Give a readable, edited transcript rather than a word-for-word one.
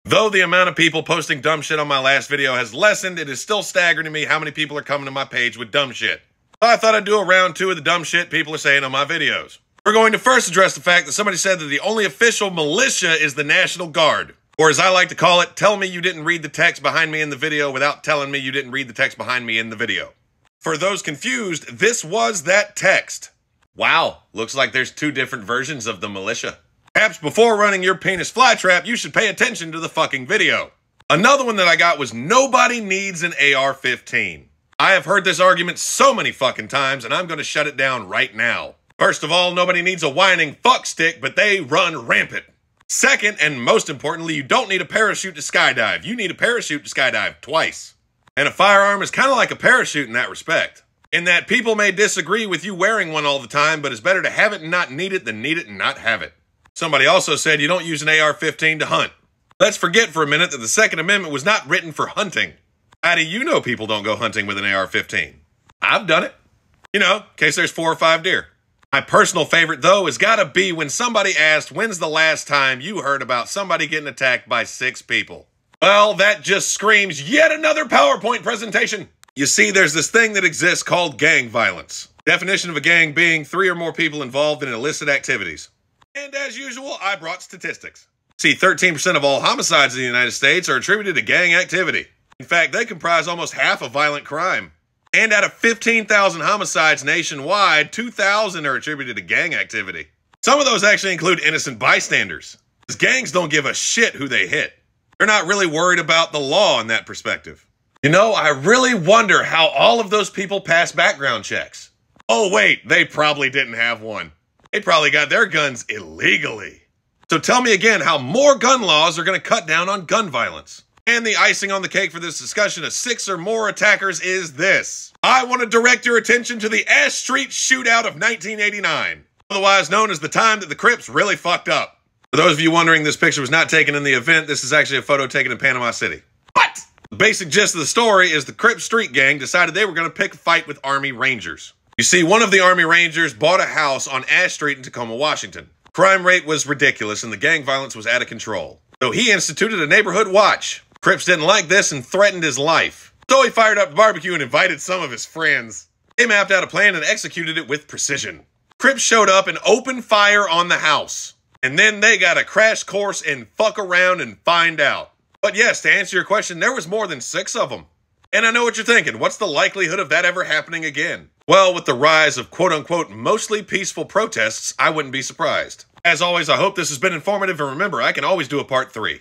Though the amount of people posting dumb shit on my last video has lessened, it is still staggering to me how many people are coming to my page with dumb shit. So I thought I'd do a round 2 of the dumb shit people are saying on my videos. We're going to first address the fact that somebody said that the only official militia is the National Guard. Or as I like to call it, tell me you didn't read the text behind me in the video without telling me you didn't read the text behind me in the video. For those confused, this was that text. Wow, looks like there's 2 different versions of the militia. Perhaps before running your penis flytrap, you should pay attention to the fucking video. Another one that I got was nobody needs an AR-15. I have heard this argument so many fucking times, and I'm going to shut it down right now. First of all, nobody needs a whining fuck stick, but they run rampant. Second, and most importantly, you don't need a parachute to skydive. You need a parachute to skydive twice. And a firearm is kind of like a parachute in that respect. In that people may disagree with you wearing one all the time, but it's better to have it and not need it than need it and not have it. Somebody also said you don't use an AR-15 to hunt. Let's forget for a minute that the Second Amendment was not written for hunting. How do you know people don't go hunting with an AR-15? I've done it. You know, in case there's 4 or 5 deer. My personal favorite, though, has got to be when somebody asked, when's the last time you heard about somebody getting attacked by 6 people? Well, that just screams yet another PowerPoint presentation. You see, there's this thing that exists called gang violence. Definition of a gang being 3 or more people involved in illicit activities. And as usual, I brought statistics. See, 13% of all homicides in the United States are attributed to gang activity. In fact, they comprise almost half of violent crime. And out of 15,000 homicides nationwide, 2,000 are attributed to gang activity. Some of those actually include innocent bystanders, because gangs don't give a shit who they hit. They're not really worried about the law in that perspective. You know, I really wonder how all of those people pass background checks. Oh wait, they probably didn't have one. They probably got their guns illegally. So tell me again how more gun laws are going to cut down on gun violence. And the icing on the cake for this discussion of 6 or more attackers is this. I want to direct your attention to the Ass Street Shootout of 1989, otherwise known as the time that the Crips really fucked up. For those of you wondering, this picture was not taken in the event. This is actually a photo taken in Panama City. What? The basic gist of the story is the Crip street gang decided they were going to pick a fight with Army Rangers. You see, one of the Army Rangers bought a house on Ash Street in Tacoma, Washington. Crime rate was ridiculous and the gang violence was out of control. So he instituted a neighborhood watch. Crips didn't like this and threatened his life. So he fired up the barbecue and invited some of his friends. They mapped out a plan and executed it with precision. Crips showed up and opened fire on the house. And then they got a crash course in fuck around and find out. But yes, to answer your question, there was more than 6 of them. And I know what you're thinking. What's the likelihood of that ever happening again? Well, with the rise of quote-unquote mostly peaceful protests, I wouldn't be surprised. As always, I hope this has been informative, and remember, I can always do a part 3.